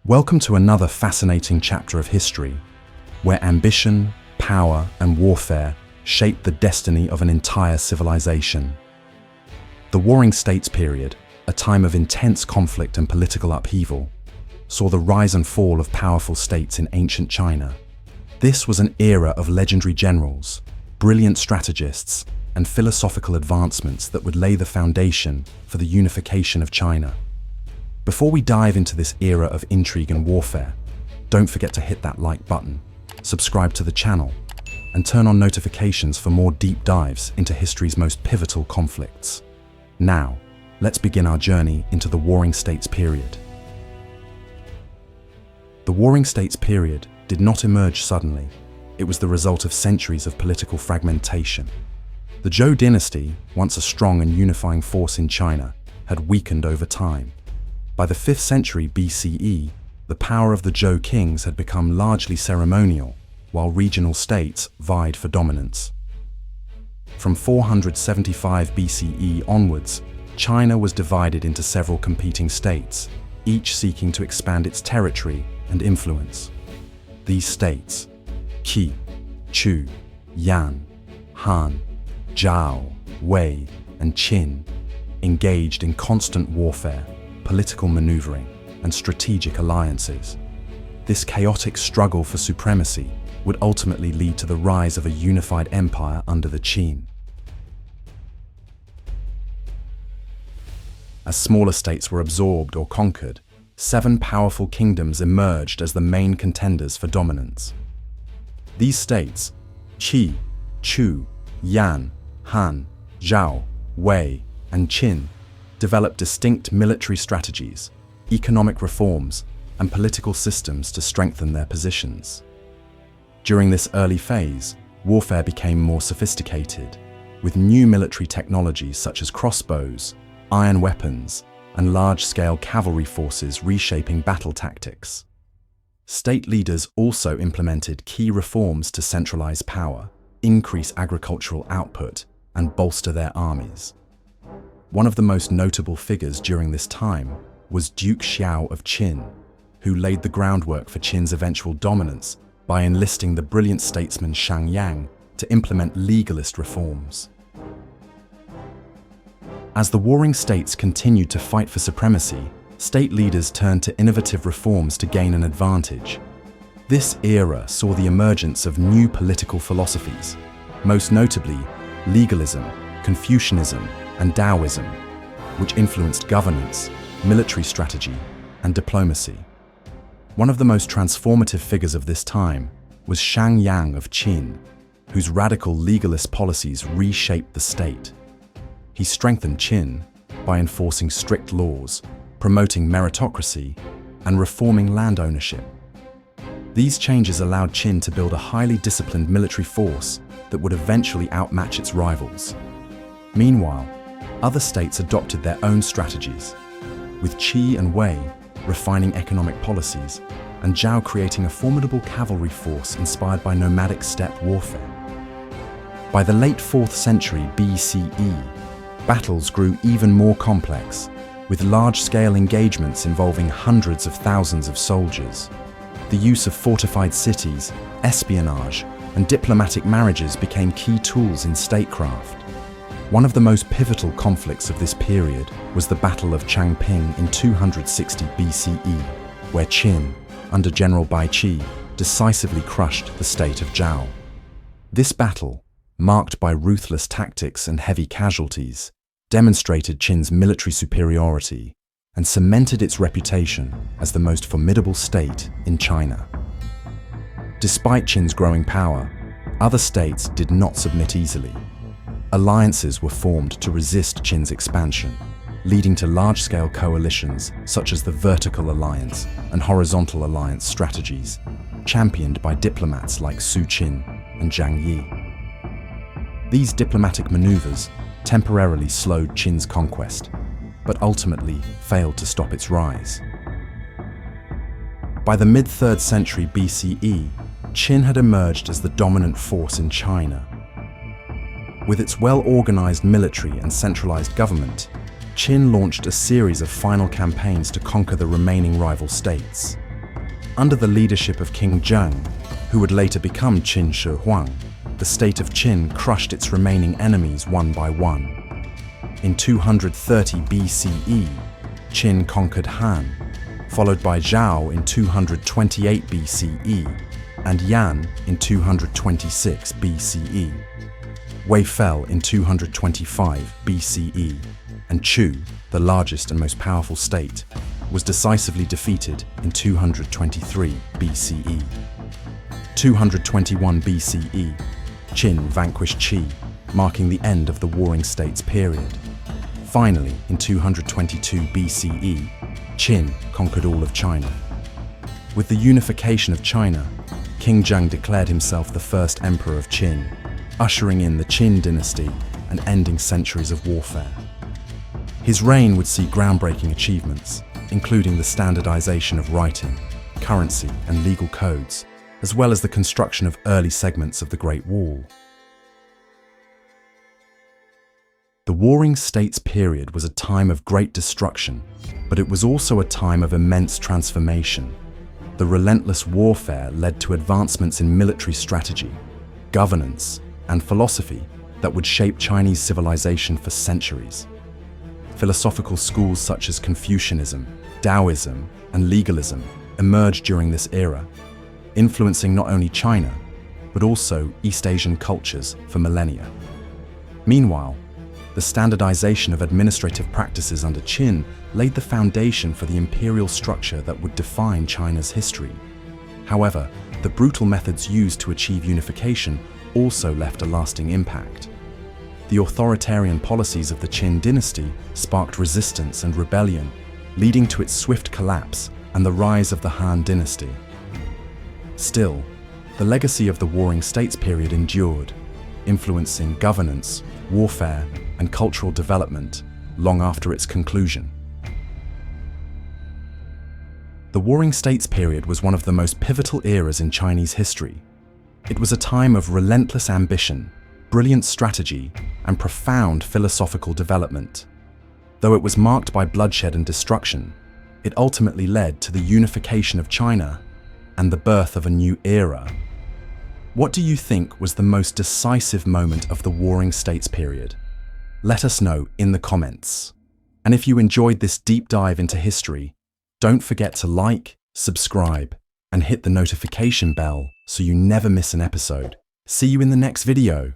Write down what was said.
Welcome to another fascinating chapter of history, where ambition, power, and warfare shape the destiny of an entire civilization. The Warring States period, a time of intense conflict and political upheaval, saw the rise and fall of powerful states in ancient China. This was an era of legendary generals, brilliant strategists, and philosophical advancements that would lay the foundation for the unification of China. Before we dive into this era of intrigue and warfare, don't forget to hit that like button, subscribe to the channel, and turn on notifications for more deep dives into history's most pivotal conflicts. Now, let's begin our journey into the Warring States period. The Warring States period did not emerge suddenly. It was the result of centuries of political fragmentation. The Zhou dynasty, once a strong and unifying force in China, had weakened over time. By the 5th century BCE, the power of the Zhou kings had become largely ceremonial, while regional states vied for dominance. From 475 BCE onwards, China was divided into several competing states, each seeking to expand its territory and influence. These states, Qi, Chu, Yan, Han, Zhao, Wei, and Qin, engaged in constant warfare, political maneuvering, and strategic alliances. This chaotic struggle for supremacy would ultimately lead to the rise of a unified empire under the Qin. As smaller states were absorbed or conquered, 7 powerful kingdoms emerged as the main contenders for dominance. These states, Qi, Chu, Yan, Han, Zhao, Wei, and Qin, developed distinct military strategies, economic reforms, and political systems to strengthen their positions. During this early phase, warfare became more sophisticated, with new military technologies such as crossbows, iron weapons, and large-scale cavalry forces reshaping battle tactics. State leaders also implemented key reforms to centralize power, increase agricultural output, and bolster their armies. One of the most notable figures during this time was Duke Xiao of Qin, who laid the groundwork for Qin's eventual dominance by enlisting the brilliant statesman Shang Yang to implement legalist reforms. As the warring states continued to fight for supremacy, state leaders turned to innovative reforms to gain an advantage. This era saw the emergence of new political philosophies, most notably legalism, Confucianism, and Taoism, which influenced governance, military strategy, and diplomacy. One of the most transformative figures of this time was Shang Yang of Qin, whose radical legalist policies reshaped the state. He strengthened Qin by enforcing strict laws, promoting meritocracy, and reforming land ownership. These changes allowed Qin to build a highly disciplined military force that would eventually outmatch its rivals. Meanwhile, other states adopted their own strategies, with Qi and Wei refining economic policies, and Zhao creating a formidable cavalry force inspired by nomadic steppe warfare. By the late 4th century BCE, battles grew even more complex, with large-scale engagements involving hundreds of thousands of soldiers. The use of fortified cities, espionage, and diplomatic marriages became key tools in statecraft. One of the most pivotal conflicts of this period was the Battle of Changping in 260 BCE, where Qin, under General Bai Qi, decisively crushed the state of Zhao. This battle, marked by ruthless tactics and heavy casualties, demonstrated Qin's military superiority and cemented its reputation as the most formidable state in China. Despite Qin's growing power, other states did not submit easily. Alliances were formed to resist Qin's expansion, leading to large-scale coalitions such as the Vertical Alliance and Horizontal Alliance strategies, championed by diplomats like Su Qin and Zhang Yi. These diplomatic maneuvers temporarily slowed Qin's conquest, but ultimately failed to stop its rise. By the mid-3rd century BCE, Qin had emerged as the dominant force in China. With its well-organized military and centralized government, Qin launched a series of final campaigns to conquer the remaining rival states. Under the leadership of King Zheng, who would later become Qin Shi Huang, the state of Qin crushed its remaining enemies one by one. In 230 BCE, Qin conquered Han, followed by Zhao in 228 BCE, and Yan in 226 BCE. Wei fell in 225 BCE, and Chu, the largest and most powerful state, was decisively defeated in 223 BCE. 221 BCE, Qin vanquished Qi, marking the end of the Warring States period. Finally, in 222 BCE, Qin conquered all of China. With the unification of China, King Zheng declared himself the first emperor of Qin, ushering in the Qin dynasty and ending centuries of warfare. His reign would see groundbreaking achievements, including the standardization of writing, currency, and legal codes, as well as the construction of early segments of the Great Wall. The Warring States period was a time of great destruction, but it was also a time of immense transformation. The relentless warfare led to advancements in military strategy, governance, and philosophy that would shape Chinese civilization for centuries. Philosophical schools such as Confucianism, Taoism, and legalism emerged during this era, influencing not only China, but also East Asian cultures for millennia. Meanwhile, the standardization of administrative practices under Qin laid the foundation for the imperial structure that would define China's history. However, the brutal methods used to achieve unification also left a lasting impact. The authoritarian policies of the Qin dynasty sparked resistance and rebellion, leading to its swift collapse and the rise of the Han dynasty. Still, the legacy of the Warring States period endured, influencing governance, warfare, and cultural development long after its conclusion. The Warring States period was one of the most pivotal eras in Chinese history. It was a time of relentless ambition, brilliant strategy, and profound philosophical development. Though it was marked by bloodshed and destruction, it ultimately led to the unification of China and the birth of a new era. What do you think was the most decisive moment of the Warring States period? Let us know in the comments. And if you enjoyed this deep dive into history, don't forget to like, subscribe, and hit the notification bell so you never miss an episode. See you in the next video.